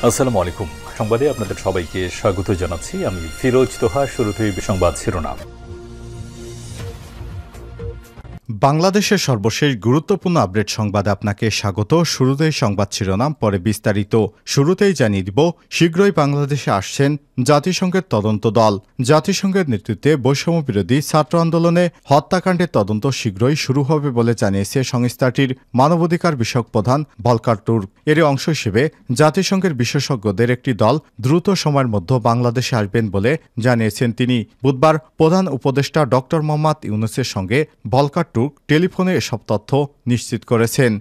আসসালামু আলাইকুম। সংবাদে আপনাদের সবাইকে স্বাগত জানাচ্ছি। আমি ফিরোজ তোহা। শুরুতেই সংবাদ শিরোনাম। বাংলাদেশের সর্বশেষ গুরুত্বপূর্ণ আপডেট সংবাদে আপনাকে স্বাগত। শুরুতেই সংবাদ শিরোনাম, পরে বিস্তারিত। শুরুতেই জানিয়ে দিব, শীঘ্রই বাংলাদেশে আসছেন জাতিসংঘের তদন্ত দল। জাতিসংঘের নেতৃত্বে বৈষম্য বিরোধী ছাত্র আন্দোলনে হত্যাকাণ্ডের তদন্ত শীঘ্রই শুরু হবে বলে জানিয়েছে সংস্থাটির মানবাধিকার বিষয়ক প্রধান ভলকার তুর্ক। এর অংশ হিসেবে জাতিসংঘের বিশেষজ্ঞদের একটি দল দ্রুত সময়ের মধ্যে বাংলাদেশে আসবেন বলে জানিয়েছেন তিনি। বুধবার প্রধান উপদেষ্টা ড মোহাম্মদ ইউনূসের সঙ্গে ভলকার তুর্ক টেলিফোনে এসব তথ্য নিশ্চিত করেছেন।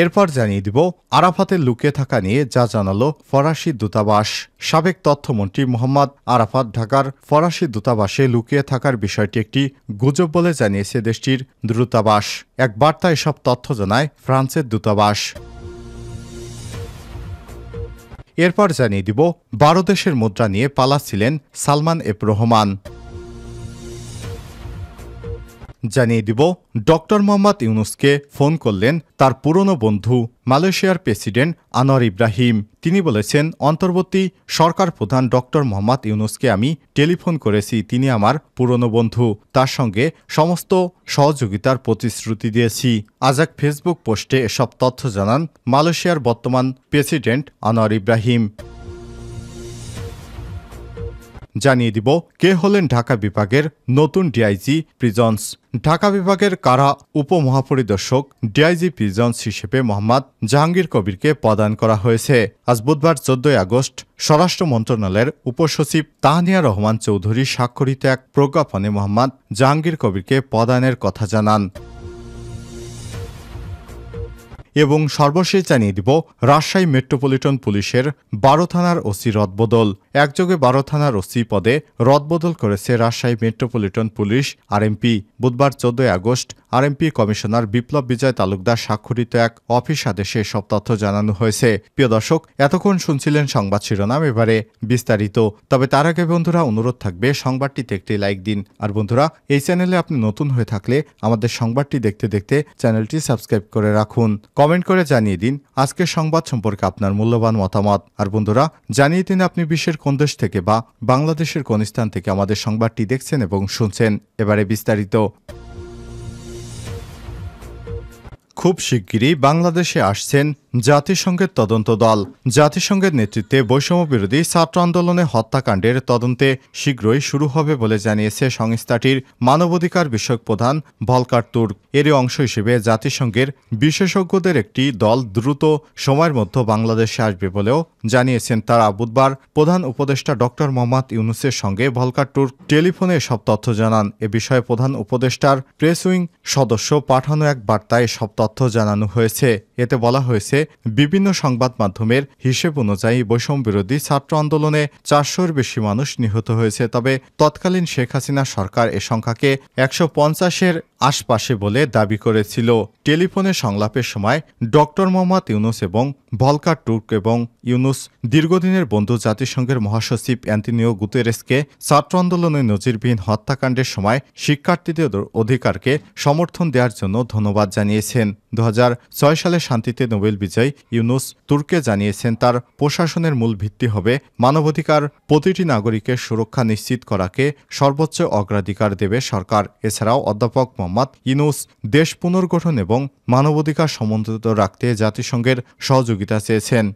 এরপর জানিয়ে দিব, আরাফাতের লুকিয়ে থাকা নিয়ে যা জানালো ফরাসি দূতাবাস। সাবেক তথ্যমন্ত্রী মোহাম্মদ আরাফাত ঢাকার ফরাসি দূতাবাসে লুকিয়ে থাকার বিষয়টি একটি গুজব বলে জানিয়েছে দেশটির দূতাবাস। এক বার্তায় এসব তথ্য জানায় ফ্রান্সের দূতাবাস। এরপর জানিয়ে দিব, 12 দেশের মুদ্রা নিয়ে পালাচ্ছিলেন সালমান এফ রহমান। জানিয়ে দিব, ড মোহাম্মদ ইউনূসকে ফোন করলেন তার পুরনো বন্ধু মালয়েশিয়ার প্রেসিডেন্ট আনোয়ার ইব্রাহিম। তিনি বলেছেন, অন্তর্বর্তী সরকার প্রধান ড মোহাম্মদ ইউনূসকে আমি টেলিফোন করেছি। তিনি আমার পুরনো বন্ধু, তার সঙ্গে সমস্ত সহযোগিতার প্রতিশ্রুতি দিয়েছি। আজ এক ফেসবুক পোস্টে এসব তথ্য জানান মালয়েশিয়ার বর্তমান প্রেসিডেন্ট আনোয়ার ইব্রাহিম। জানিয়ে দিব, কে হলেন ঢাকা বিভাগের নতুন ডিআইজি প্রিজন্স। ঢাকা বিভাগের কারা উপমহাপরিদর্শক ডিআইজি প্রিজন্স হিসেবে মোহাম্মদ জাহাঙ্গীর কবিরকে প্রদান করা হয়েছে। আজ বুধবার 14 আগস্ট স্বরাষ্ট্র মন্ত্রণালয়ের উপসচিব তাহনিয়া রহমান চৌধুরী স্বাক্ষরিত এক প্রজ্ঞাপনে মোহাম্মদ জাহাঙ্গীর কবিরকে প্রদানের কথা জানান। এবং সর্বশেষ জানিয়ে দিব, রাজশাহী মেট্রোপলিটন পুলিশের 12 থানার ওসি রদবদল। একযোগে 12 থানার ওসি পদে রদবদল করেছে রাজশাহী মেট্রোপলিটন পুলিশ আরএমপি। বুধবার 14 আগস্ট আরএমপি কমিশনার বিপ্লব বিজয় তালুকদার স্বাক্ষরিত এক অফিস আদেশে সব তথ্য জানানো হয়েছে। প্রিয় দর্শক, এতক্ষণ শুনছিলেন সংবাদ শিরোনাম, এবারে বিস্তারিত। তবে তার আগে বন্ধুরা, অনুরোধ থাকবে সংবাদটিতে একটি লাইক দিন। আর বন্ধুরা, এই চ্যানেলে আপনি নতুন হয়ে থাকলে আমাদের সংবাদটি দেখতে দেখতে চ্যানেলটি সাবস্ক্রাইব করে রাখুন। কমেন্ট করে জানিয়ে দিন আজকের সংবাদ সম্পর্কে আপনার মূল্যবান মতামত। আর বন্ধুরা, জানিয়ে দিন আপনি বিশ্বের কোন দেশ থেকে বা বাংলাদেশের কোন স্থান থেকে আমাদের সংবাদটি দেখছেন এবং শুনছেন। এবারে বিস্তারিত। খুব শিগগিরই বাংলাদেশে আসছেন জাতিসংঘের তদন্ত দল। জাতিসংঘের নেতৃত্বে বৈষম্য বিরোধী ছাত্র আন্দোলনে হত্যাকাণ্ডের তদন্তে শীঘ্রই শুরু হবে বলে জানিয়েছে সংস্থাটির মানবাধিকার বিষয়ক প্রধান ভলকার তুর্ক। এরই অংশ হিসেবে জাতিসংঘের বিশেষজ্ঞদের একটি দল দ্রুত সময়ের মধ্যে বাংলাদেশে আসবে বলেও জানিয়েছেন তারা। বুধবার প্রধান উপদেষ্টা ড মোহাম্মদ ইউনূসের সঙ্গে ভলকার তুর্ক টেলিফোনে সব তথ্য জানান। এ বিষয়ে প্রধান উপদেষ্টার প্রেস উইং সদস্য পাঠানো এক বার্তায় সব তথ্য জানানো হয়েছে। এতে বলা হয়েছে, বিভিন্ন সংবাদ মাধ্যমের হিসেব অনুযায়ী বৈষম্য বিরোধী ছাত্র আন্দোলনে 400-এর বেশি মানুষ নিহত হয়েছে। তবে তৎকালীন শেখ হাসিনা সরকার এ সংখ্যাকে 150-এর আশপাশে বলে দাবি করেছিল। টেলিফোনে সংলাপের সময় ড মোহাম্মদ ইউনূস এবং ভলকার তুর্ক এবং ইউনূস দীর্ঘদিনের বন্ধু জাতিসংঘের মহাসচিব অ্যান্তোনিও গুতেরেসকে ছাত্র আন্দোলনের নজিরবিহীন হত্যাকাণ্ডের সময় শিক্ষার্থীদের অধিকারকে সমর্থন দেওয়ার জন্য ধন্যবাদ জানিয়েছেন। 2006 সালে শান্তিতে নোবেল বিজয়ী ইউনূস তুর্কে জানিয়েছেন, তার প্রশাসনের মূল ভিত্তি হবে মানবাধিকার, প্রতিটি নাগরিকের সুরক্ষা নিশ্চিত করাকে সর্বোচ্চ অগ্রাধিকার দেবে সরকার। এছাড়াও অধ্যাপক মোহাম্মদ ইউনূস দেশ পুনর্গঠন এবং মানবাধিকার সমুন্নত রাখতে জাতিসংঘের সহযোগিতা চেয়েছেন।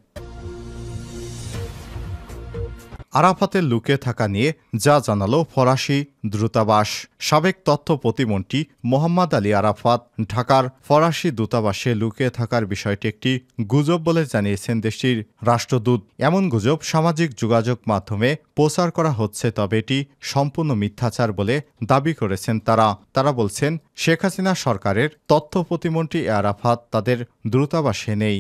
আরাফাতের লুকিয়ে থাকা নিয়ে যা জানালো ফরাসি দূতাবাস। সাবেক তথ্য প্রতিমন্ত্রী মোহাম্মদ আলী আরাফাত ঢাকার ফরাসি দূতাবাসে লুকিয়ে থাকার বিষয়টি একটি গুজব বলে জানিয়েছেন দেশটির রাষ্ট্রদূত। এমন গুজব সামাজিক যোগাযোগ মাধ্যমে প্রচার করা হচ্ছে, তবে এটি সম্পূর্ণ মিথ্যাচার বলে দাবি করেছেন তারা বলছেন, শেখ হাসিনা সরকারের তথ্য প্রতিমন্ত্রী আরাফাত তাদের দূতাবাসে নেই।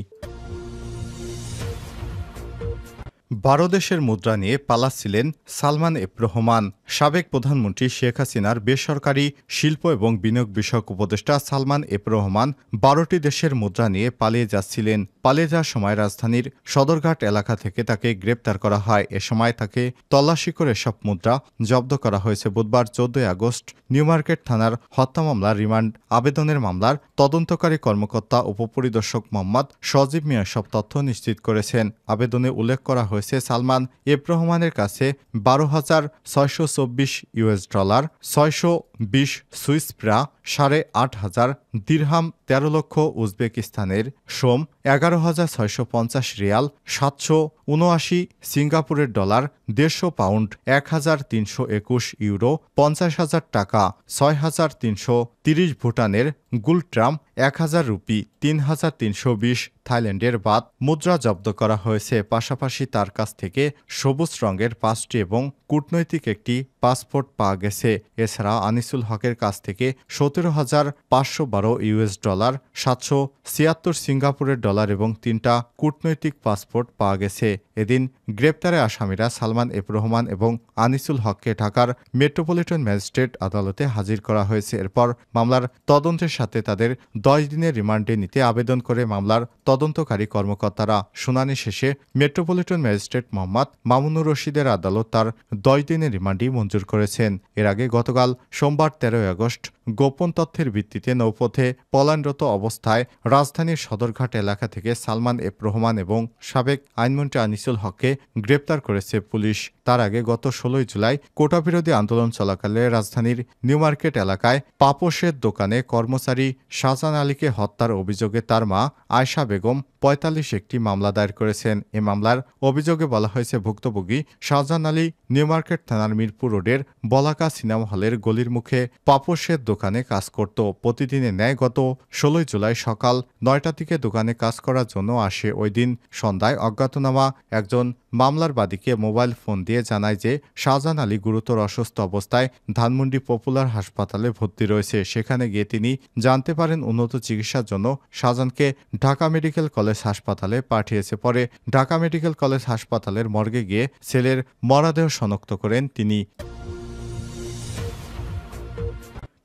12 দেশের মুদ্রা নিয়ে পালাচ্ছিলেন সালমান এফ রহমান। সাবেক প্রধানমন্ত্রী শেখ হাসিনার বেসরকারি শিল্প এবং বিনিয়োগ বিষয়ক উপদেষ্টা সালমান এফ রহমান 12টি দেশের মুদ্রা নিয়ে পালিয়ে যাচ্ছিলেন। পালিয়ে যাওয়ার সময় রাজধানীর সদরঘাট এলাকা থেকে তাকে গ্রেপ্তার করা হয়। এ সময় তাকে তল্লাশি করে সব মুদ্রা জব্দ করা হয়েছে। বুধবার 14 আগস্ট নিউমার্কেট থানার হত্যা মামলার রিমান্ড আবেদনের মামলার তদন্তকারী কর্মকর্তা উপপরিদর্শক মোহাম্মদ সজীব মিয়া সব তথ্য নিশ্চিত করেছেন। আবেদনে উল্লেখ করা হয়েছে সালমান এফ রহমানের কাছে 12,624 $, 620 সুইস ফ্রা, 8,500 দিরহাম, 13 লক্ষ উজবেকিস্তানের সোম, 11,650 রিয়াল, 779 সিঙ্গাপুরের ডলার, 150 পাউন্ড, 1,321 ইউরো, 50,000 টাকা, 6,330 ভুটানের গুলট্রাম, 1,000 রুপি, 3,320 থাইল্যান্ডের বাত মুদ্রা জব্দ করা হয়েছে। পাশাপাশি তার কাছ থেকে সবুজ রঙের 5টি এবং কূটনৈতিক একটি পাসপোর্ট পাওয়া গেছে। এছাড়া আনিসুল হকের কাছ থেকে 17,512 $, 776 সিঙ্গাপুরের ডলার এবং 3টা কূটনৈতিক পাসপোর্ট পাওয়া গেছে। এদিন গ্রেপ্তারে আসামিরা সালমান এফ রহমান এবং আনিসুল হককে ঢাকার মেট্রোপলিটন ম্যাজিস্ট্রেট আদালতে হাজির করা হয়েছে। এরপর মামলার তদন্তের সাথে তাদের 10 দিনের রিমান্ডে নিতে আবেদন করে মামলার তদন্তকারী কর্মকর্তারা। শুনানি শেষে মেট্রোপলিটন ম্যাজিস্ট্রেট মোহাম্মদ মামুনুর রশিদের আদালত তার 10 দিনের রিমান্ডই মঞ্জুর করেছেন। এর আগে গতকাল সোমবার 13 আগস্ট গোপন তথ্যের ভিত্তিতে নৌপথে পলায়নরত অবস্থায় রাজধানীর সদরঘাট এলাকা থেকে সালমান এফ রহমান এবং সাবেক আইনমন্ত্রী আনিসুল হককে গ্রেপ্তার করেছে পুলিশ। তার আগে গত 16 জুলাই কোটাবিরোধী আন্দোলন চলাকালে রাজধানীর নিউমার্কেট এলাকায় পাপোশের দোকানে কর্মচারী শাহজাহান আলীকে হত্যার অভিযোগে তার মা আয়শা বেগম 45 একটি মামলা দায়ের করেছেন। এ মামলার অভিযোগে বলা হয়েছে ভুক্তভোগী শাহজাহান আলী নিউমার্কেট থানার মিরপুর রোডের বলাকা সিনেমা হলের গলির মুখে পাপোশের দোকানে কাজ করত। প্রতিদিনের ন্যায় গত 16 জুলাই সকাল 9টা থেকে দোকানে কাজ করার জন্য আসে। ওই দিন সন্ধ্যায় অজ্ঞাতনামা একজন মামলার বাদীকে মোবাইল ফোন দিয়ে জানায় যে শাহজাহান আলী গুরুতর অসুস্থ অবস্থায় ধানমন্ডি পপুলার হাসপাতালে ভর্তি রয়েছে। সেখানে গিয়ে তিনি জানতে পারেন উন্নত চিকিৎসার জন্য শাহজাহানকে ঢাকা মেডিকেল কলেজ হাসপাতালে পাঠিয়েছে। পরে ঢাকা মেডিকেল কলেজ হাসপাতালের মর্গে গিয়ে ছেলের মরদেহ শনাক্ত করেন তিনি।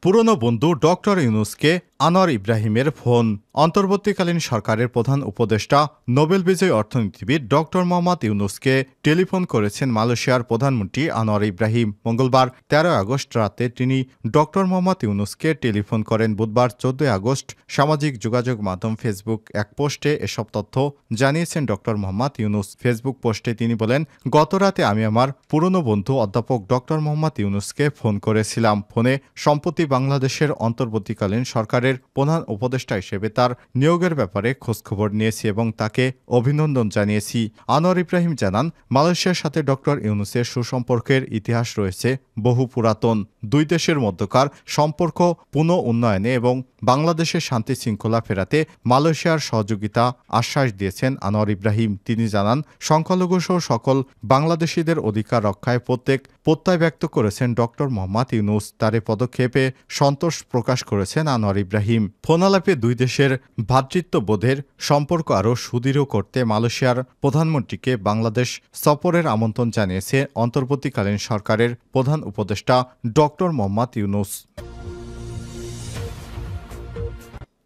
পুরনো বন্ধু ডক্টর ইউনূসকে আনোয়ার ইব্রাহিমের ফোন। অন্তর্বর্তীকালীন সরকারের প্রধান উপদেষ্টা নোবেল বিজয়ী অর্থনীতিবিদ ডক্টর মোহাম্মদ ইউনূসকে টেলিফোন করেছেন মালয়েশিয়ার প্রধানমন্ত্রী আনোয়ার ইব্রাহিম। মঙ্গলবার 13 আগস্ট রাতে তিনি ডক্টর মোহাম্মদ ইউনূসকে টেলিফোন করেন। বুধবার 14 আগস্ট সামাজিক যোগাযোগ মাধ্যম ফেসবুক এক পোস্টে এসব তথ্য জানিয়েছেন ডক্টর মোহাম্মদ ইউনূস। ফেসবুক পোস্টে তিনি বলেন, গত রাতে আমি আমার পুরনো বন্ধু অধ্যাপক ডক্টর মোহাম্মদ ইউনূসকে ফোন করেছিলাম। ফোনে সম্প্রতি বাংলাদেশের অন্তর্বর্তীকালীন সরকারের প্রধান উপদেষ্টা হিসেবে তার নিয়োগের ব্যাপারে খোঁজখবর নিয়েছি এবং তাকে অভিনন্দন জানিয়েছি। আনোয়ার ইব্রাহিম জানান, মালয়েশিয়ার সাথে ডক্টর ইউনূসের সুসম্পর্কের ইতিহাস রয়েছে বহু পুরাতন। দুই দেশের মধ্যকার সম্পর্ক পুনঃ উন্নয়নে এবং বাংলাদেশের শান্তি শৃঙ্খলা ফেরাতে মালয়েশিয়ার সহযোগিতা আশ্বাস দিয়েছেন আনোয়ার ইব্রাহিম। তিনি জানান, সংখ্যালঘুসহ সকল বাংলাদেশিদের অধিকার রক্ষায় প্রত্যয় ব্যক্ত করেছেন ডক্টর মোহাম্মদ ইউনূস। তার এ পদক্ষেপে সন্তোষ প্রকাশ করেছেন আনোয়ার ইব্রাহিম। ফোনালাপে দুই দেশের ভ্রাতৃত্ববোধের সম্পর্ক আরও সুদৃঢ় করতে মালয়েশিয়ার প্রধানমন্ত্রীকে বাংলাদেশ সফরের আমন্ত্রণ জানিয়েছে অন্তর্বর্তীকালীন সরকারের প্রধান উপদেষ্টা ডক্টর মোহাম্মদ ইউনূস।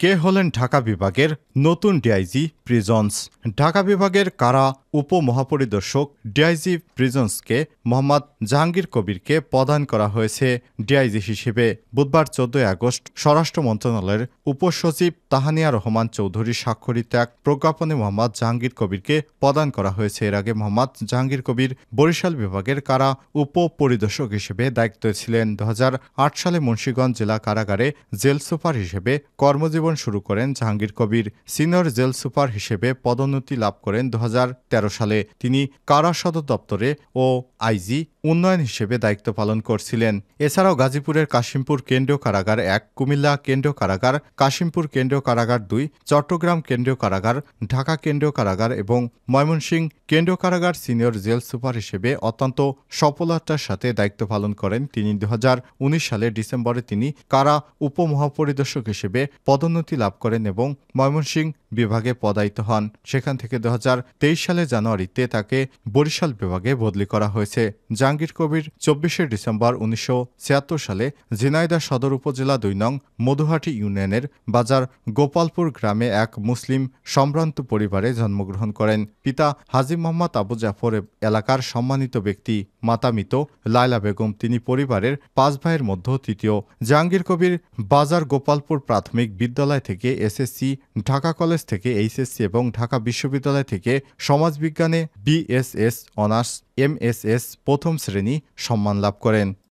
কে হলেন ঢাকা বিভাগের নতুন ডিআইজি প্রিজন্স? ঢাকা বিভাগের কারা উপমহাপরিদর্শক ডিআইজি প্রিজন্সকে মোহাম্মদ জাহাঙ্গীর কবিরকে প্রদান করা হয়েছে ডিআইজি হিসেবে। বুধবার 14 আগস্ট স্বরাষ্ট্র মন্ত্রণালয়ের উপসচিব তাহানিয়া রহমান চৌধুরী স্বাক্ষরিত এক প্রজ্ঞাপনে মোহাম্মদ জাহাঙ্গীর কবিরকে প্রদান করা হয়েছে। এর আগে মোহাম্মদ জাহাঙ্গীর কবির বরিশাল বিভাগের কারা উপপরিদর্শক হিসেবে দায়িত্বে ছিলেন। 2008 সালে মুন্সিগঞ্জ জেলা কারাগারে জেল সুপার হিসেবে কর্মজীবন শুরু করেন Jahangir Kabir. Senior jail super হিসেবে পদোন্নতি লাভ করেন 2013 সালে। তিনি কারা সদর দপ্তরে ও আইজি উন্নয়ন হিসেবে দায়িত্ব পালন করছিলেন। এছাড়াও গাজীপুরের কাশিমপুর কেন্দ্রীয় কারাগার 1, কুমিল্লা কেন্দ্রীয় কারাগার, কাশিমপুর কেন্দ্রীয় কারাগার 2, চট্টগ্রাম কেন্দ্রীয় কারাগার, ঢাকা কেন্দ্রীয় কারাগার এবং ময়মনসিংহ কেন্দ্রীয় কারাগার সিনিয়র জেল সুপার হিসেবে অত্যন্ত সফলতার সাথে দায়িত্ব পালন করেন তিনি। 2019 সালের ডিসেম্বরে তিনি কারা উপমহাপরিদর্শক হিসেবে পদোন্নতি লাভ করেন এবং ময়মনসিংহ বিভাগে পদায়িত হন। সেখান থেকে 2023 সালে জানুয়ারিতে তাকে বরিশাল বিভাগে বদলি করা হয়েছে। জাহাঙ্গীর কবির 24 ডিসেম্বর 1976 সালে ঝিনাইদহ সদর উপজেলা 2 নং মধুহাটি ইউনিয়নের বাজার গোপালপুর গ্রামে এক মুসলিম সম্ভ্রান্ত পরিবারে জন্মগ্রহণ করেন। পিতা হাজী মোহাম্মদ আবু জাফর এলাকার সম্মানিত ব্যক্তি, মাতা মৃত লায়লা বেগম। তিনি পরিবারের 5 ভাইয়ের মধ্যে তৃতীয়। জাহাঙ্গীর কবির বাজার গোপালপুর প্রাথমিক বিদ্যালয় থেকে এসএসসি, ঢাকা কলেজ থেকে এইচএসসি এবং ঢাকা বিশ্ববিদ্যালয় থেকে সমাজবিজ্ঞানে বিএসএস অনার্স, এমএসএস প্রথম শ্রেণী সম্মান লাভ করেন।